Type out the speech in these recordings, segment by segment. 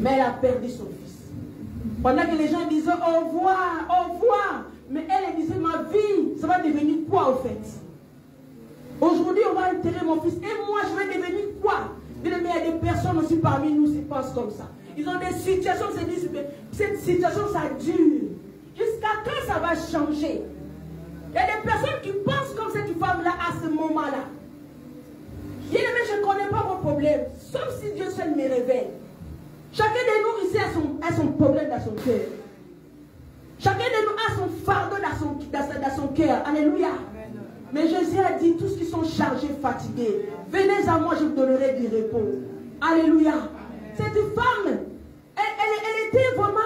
Mais elle a perdu son fils. Pendant que les gens disaient au revoir, au revoir. Mais elle disait, ma vie, ça va devenir quoi au fait? Aujourd'hui, on va enterrer mon fils. Et moi, je vais devenir quoi? Mais il y a des personnes aussi parmi nous qui pensent comme ça. Ils ont des situations, se disent, cette situation, ça dure. Jusqu'à quand ça va changer? Il y a des personnes qui pensent comme cette femme-là à ce moment-là. Bien aimé, je ne connais pas vos problèmes, sauf si Dieu seul me révèle. Chacun de nous ici a son problème dans son cœur. Chacun de nous a son fardeau dans son cœur. Alléluia. Mais Jésus a dit, tous qui sont chargés, fatigués, venez à moi, je vous donnerai du repos. Alléluia. Cette femme, elle était vraiment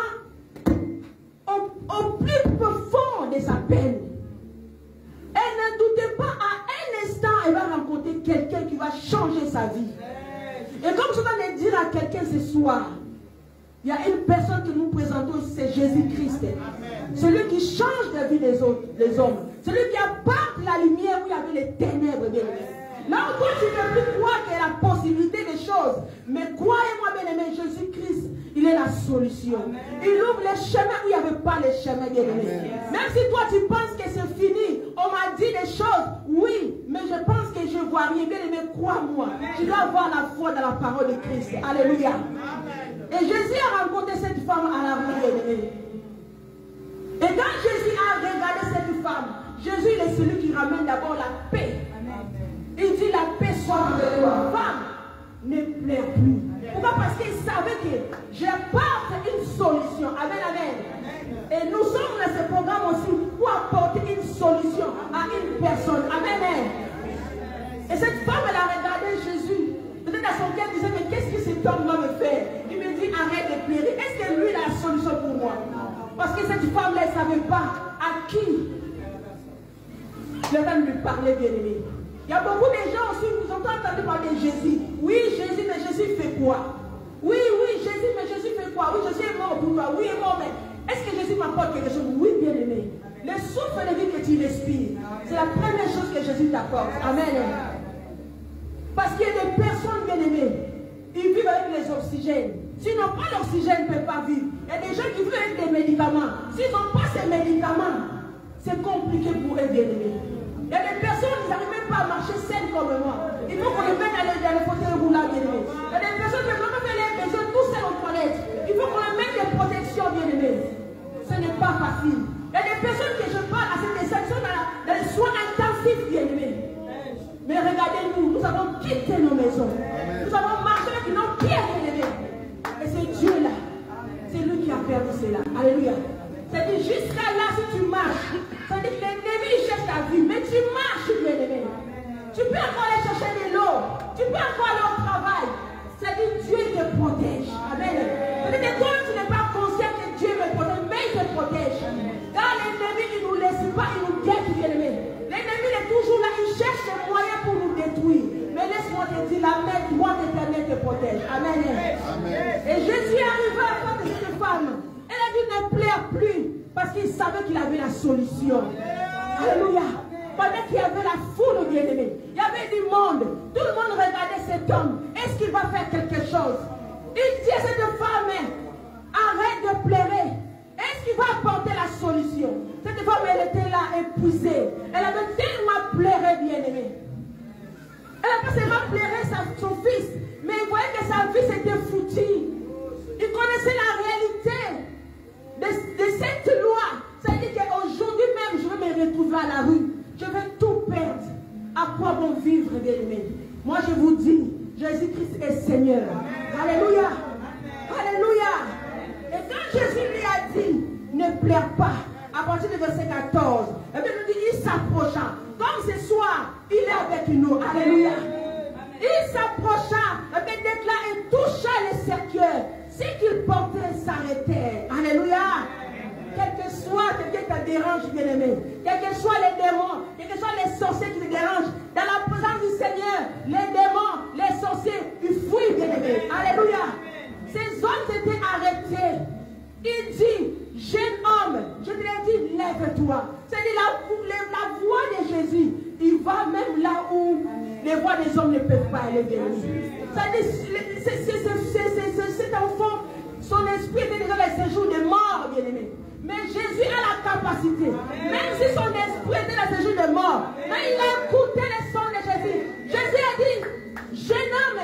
au plus profond de sa peine. Elle ne doutait pas à un instant, elle va rencontrer quelqu'un qui va changer sa vie. Et comme je vais le dire à quelqu'un ce soir, il y a une personne que nous présentons, c'est Jésus-Christ. Celui qui change la vie des hommes. Celui qui apporte la lumière où il y avait les ténèbres, bien aimé. Là où toi tu ne peux plus croire qu'il y a la possibilité des choses. Mais croyez-moi, bien aimé, Jésus-Christ, il est la solution. Il ouvre les chemins où il n'y avait pas les chemins, bien aimé. Même si toi tu penses que c'est fini, on m'a dit des choses, oui, mais je pense que je ne vois rien, bien aimé, crois-moi. Tu dois avoir la foi dans la parole de Christ. Alléluia. Et Jésus a rencontré cette femme à la rue, bien aimé. Et quand Jésus a regardé cette femme, Jésus il est celui qui ramène d'abord la paix. Il dit la paix soit de toi. Femme, ne pleure plus. Pourquoi? Parce qu'il savait que j'apporte une solution. Amen, amen. Et nous sommes dans ce programme aussi pour apporter une solution à une personne. Amen, amen. Et cette femme, elle a regardé Jésus. Peut-être à son cœur, elle disait, mais qu'est-ce que cet homme va me faire? Il me dit, arrête de pleurer. Est-ce que lui, il a la solution pour moi? Parce que cette femme-là, elle ne savait pas à qui le temps lui parlait, bien aimé. Il y a beaucoup de gens aussi qui ont entendu parler de Jésus. Oui, Jésus, mais Jésus fait quoi? Oui, Jésus, mais Jésus fait quoi? Oui, Jésus est mort pour toi. Oui, il est mort, mais est-ce que Jésus m'apporte quelque chose? Oui, bien aimé. Le souffle de vie que tu respires, c'est la première chose que Jésus t'apporte. Amen. Parce qu'il y a des personnes, bien aimées, ils vivent avec les oxygènes. S'ils n'ont pas l'oxygène, ils ne peuvent pas vivre. Il y a des gens qui vivent avec des médicaments. S'ils n'ont pas ces médicaments, c'est compliqué pour eux, bien aimés. Il y a des personnes qui n'arrivent même pas à marcher seules comme moi. Il faut qu'on les mette dans les fauteuils roulants, bien aimés. Il y a des personnes qui ne peuvent pas faire les besoins tout seuls aux toilettes. Il faut qu'on les mette des protections, bien aimés. Ce n'est pas facile. Il y a des personnes que je parle à cette section dans les soins intensifs, bien aimés. Mais regardez-nous, nous avons quitté nos maisons. Nous avons marché avec nos pieds, bien aimés. Et c'est Dieu là. C'est lui qui a permis cela. Alléluia. C'est-à-dire jusqu'à là, si tu marches, ça dit que l'ennemi cherche ta vie, mais tu marches, bien aimé. Tu peux encore aller chercher de l'eau, tu peux encore aller au travail. C'est-à-dire Dieu te protège. Amen. Peut-être que toi, tu n'es pas conscient que Dieu me protège, mais il te protège. Quand l'ennemi, il ne nous laisse pas, il nous guette, bien aimé. L'ennemi est toujours là, il cherche des moyens pour nous détruire. Mais laisse-moi te dire, la main droite éternelle te protège. Amen. Et Jésus arriva à la fin de cette femme. Elle a dit ne pleure plus parce qu'il savait qu'il avait la solution. Alléluia. Pendant qu'il y avait la foule, bien aimée, il y avait du monde. Tout le monde regardait cet homme. Est-ce qu'il va faire quelque chose? Il dit à cette femme, arrête de pleurer. Est-ce qu'il va apporter la solution? Cette femme, elle était là épuisée. Elle avait tellement pleuré, bien aimée. Elle n'a pas seulement pleuré son fils, mais il voyait que sa vie s'était foutue. Il connaissait la réalité de cette loi. C'est-à-dire qu'aujourd'hui même, je vais me retrouver à la rue. Je vais tout perdre. À quoi bon vivre, bien aimé? Moi, je vous dis, Jésus-Christ est Seigneur. Alléluia. Alléluia. Et quand Jésus lui a dit, ne pleure pas, à partir du verset 14, et bien, il dit, il s'approcha. Comme ce soir, il est avec nous. Alléluia. Il s'approcha, et bien, déclare, et toucha les cercueils. Ce qu'il portait s'arrêtait. Alléluia. Quel que soit ce qui te dérange, bien-aimé, quels que soient les démons, quels que soient les sorciers qui te dérangent, dans la présence du Seigneur, les démons, les sorciers, ils fuient, bien-aimé. Alléluia. Ces hommes étaient arrêtés. Il dit, jeune homme, je te l'ai dit, lève-toi. C'est-à-dire la voix de Jésus, il va même là où les voix des hommes ne peuvent pas aller, bien-aimé. C'est-à-dire, cet enfant Mais Jésus a la capacité, même si son esprit était dans ce jour de mort, mais il a écouté le son de Jésus. Jésus a dit, jeune homme,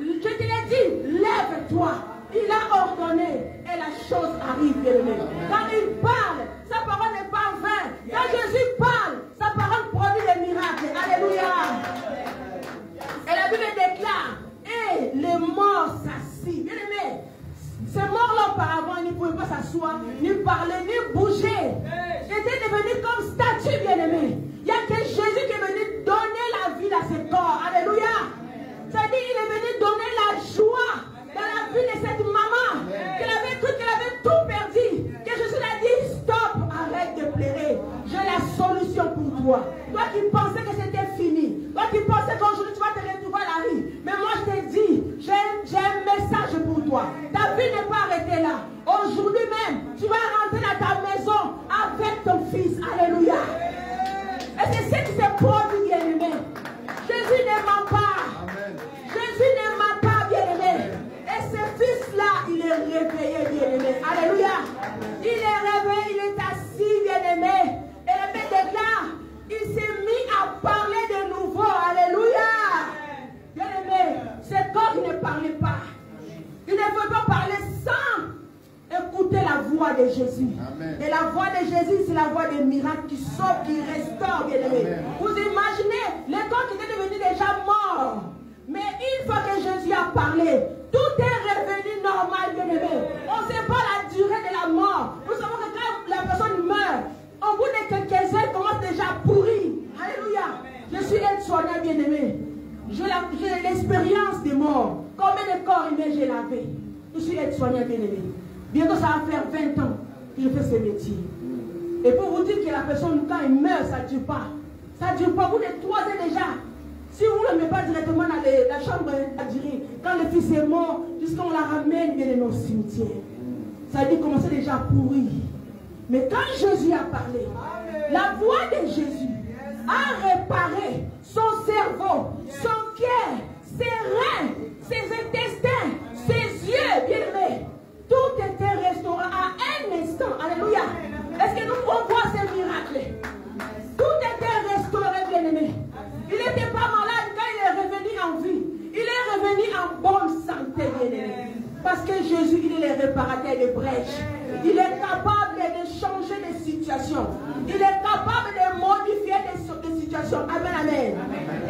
je te l'ai dit, lève-toi. Il a ordonné et la chose arrive, bien-aimé. Quand il parle, sa parole n'est pas vaine. Quand Jésus parle, sa parole produit des miracles. Alléluia. Et la Bible déclare, et les morts s'assient. Bien-aimé, ces morts-là auparavant, ils ne pouvaient pas s'asseoir, ni parler, ni bouger. Ils étaient devenus comme statues, bien-aimés. Il n'y a que Jésus qui est venu donner la vie à ces corps. Alléluia. C'est-à-dire qu'il est venu donner la joie dans la vie de cette maman, qu'elle avait cru qu'elle avait tout perdu, que Jésus l'a dit, stop, arrête de pleurer, j'ai la solution pour toi. Toi qui pensais que c'était fini, toi qui pensais qu'aujourd'hui tu vas te retrouver à la rue, mais moi je te dis, j'ai un message pour toi. Ta vie n'est pas arrêtée là. Aujourd'hui même, tu vas rentrer dans ta maison avec ton fils. Alléluia. Et c'est ce qui s'est produit, bien-aimé. Jésus ne ment pas. Jésus ne ment pas, bien-aimé. Et ce fils-là, il est réveillé, bien-aimé. Alléluia. Il est réveillé, il est assis, bien-aimé. Et la Bible déclare, il s'est mis à parler de nouveau. Alléluia. Bien-aimé, ce corps, il ne parlait pas. Il ne peut pas parler sans écouter la voix de Jésus. Amen. Et la voix de Jésus, c'est la voix des miracles qui sauve, qui restaure, bien-aimé. Vous imaginez, les corps qui étaient devenus déjà morts. Mais une fois que Jésus a parlé, tout est revenu normal, bien-aimé. On ne sait pas la durée de la mort. Nous savons que quand la personne meurt, au bout de quelques heures, elle commence déjà à pourrir. Alléluia. Je suis aide-soignant, bien-aimé. J'ai l'expérience des morts. Combien de corps humains j'ai lavé? Je suis aide-soignant, bien-aimé. Bientôt, ça va faire 20 ans que je fais ce métier. Et pour vous dire que la personne, quand elle meurt, ça ne dure pas. Ça ne dure pas. Au bout de 3 ans déjà. Si vous ne le mettez pas directement dans la chambre à dire, quand le fils est mort, jusqu'à on la ramène bien dans le cimetière. Ça dit commencer déjà à pourrir. Mais quand Jésus a parlé, la voix de Jésus a réparé son cerveau, son cœur, ses reins, ses intestins, ses yeux, bien-aimés. Tout était restauré à un instant. Alléluia. Est-ce que nous pouvons voir ces miracles? Tout était restauré, bien-aimés. Il n'était pas malade quand il est revenu en vie. Il est revenu en bonne santé, bien-aimé. Parce que Jésus, il est le réparateur de brèches. Il est capable de changer des situations. Il est capable de modifier des situations. Amen, amen.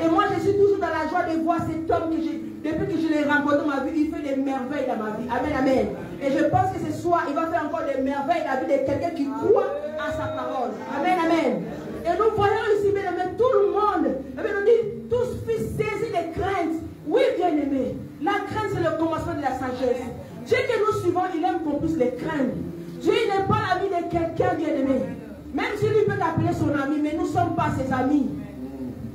Et moi, je suis toujours dans la joie de voir cet homme que depuis que je l'ai rencontré dans ma vie, il fait des merveilles dans ma vie. Amen, amen. Et je pense que ce soir, il va faire encore des merveilles dans la vie de quelqu'un qui croit à sa parole. Amen, amen. Et nous voyons ici, bien aimé, tout le monde. Et bien, nous dit, tous fils saisis de crainte. Oui, bien aimé. La crainte, c'est le commencement de la sagesse. Dieu que nous suivons, il aime qu'on puisse les craindre. Dieu n'est pas l'ami de quelqu'un, bien aimé. Même si lui peut t'appeler son ami, mais nous ne sommes pas ses amis.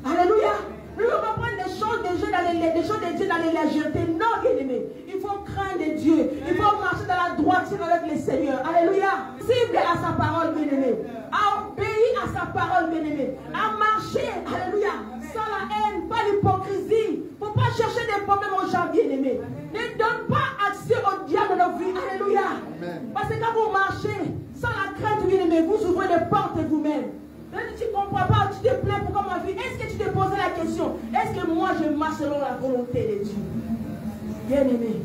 Alléluia. Nous ne pouvons pas prendre des choses de Dieu dans les légèretés. Non, bien aimé. Il faut craindre Dieu. Il faut marcher dans la droiture avec le Seigneur. Alléluia. Cible à sa parole, bien aimé. À obéir à sa parole, bien aimé. À marcher, alléluia, sans la haine, pas l'hypocrisie. Il ne faut pas chercher des problèmes aux gens, bien aimés. Ne donne pas accès au diable dans nos vies. Alléluia. Amen. Parce que quand vous marchez sans la crainte, bien aimé, vous ouvrez des portes vous-même. Tu ne comprends pas, tu te plains pourquoi ma vie. Est-ce que tu te posais la question? Est-ce que moi je marche selon la volonté de Dieu? Bien aimé,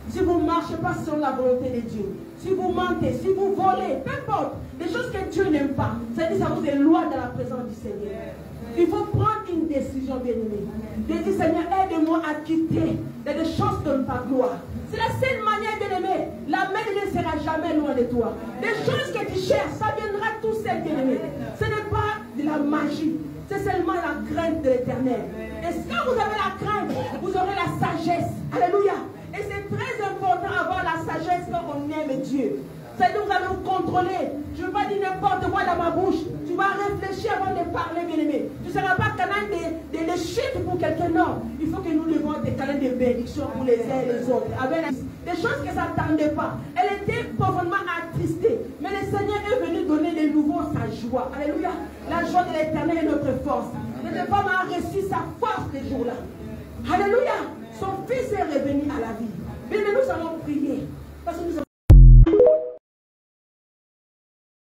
si vous ne marchez pas selon la volonté de Dieu, si vous mentez, si vous volez, peu importe, des choses que Dieu n'aime pas, c'est-à-dire ça vous éloigne dans la présence du Seigneur. Il faut prendre une décision, bien aimé. De dire, Seigneur, aide-moi à quitter des choses de ta gloire. C'est la seule manière, bien aimé. La main ne sera jamais loin de toi. Des choses que tu cherches, ça viendra tout seul, bien aimé. Ce n'est pas de la magie. C'est seulement la crainte de l'Éternel. Et quand vous avez la crainte, vous aurez la sagesse. Alléluia. Et c'est très important d'avoir la sagesse quand on aime Dieu. C'est-à-dire que vous allez vous contrôler. Je ne veux pas dire n'importe quoi dans ma bouche. Tu vas réfléchir avant de parler, bien aimé. Tu ne seras pas canal de chute pour quelqu'un. Non. Il faut que nous levons des canaux de bénédiction pour les uns et les autres. Avec des choses que ça n'attendait pas. Elle était profondément attristée. Mais le Seigneur est venu donner de nouveau sa joie. Alléluia. La joie de l'Éternel est notre force. Cette femme a reçu sa force ce jour-là. Alléluia. Son fils est revenu à la vie. Mais nous allons prier. Parce que nous avons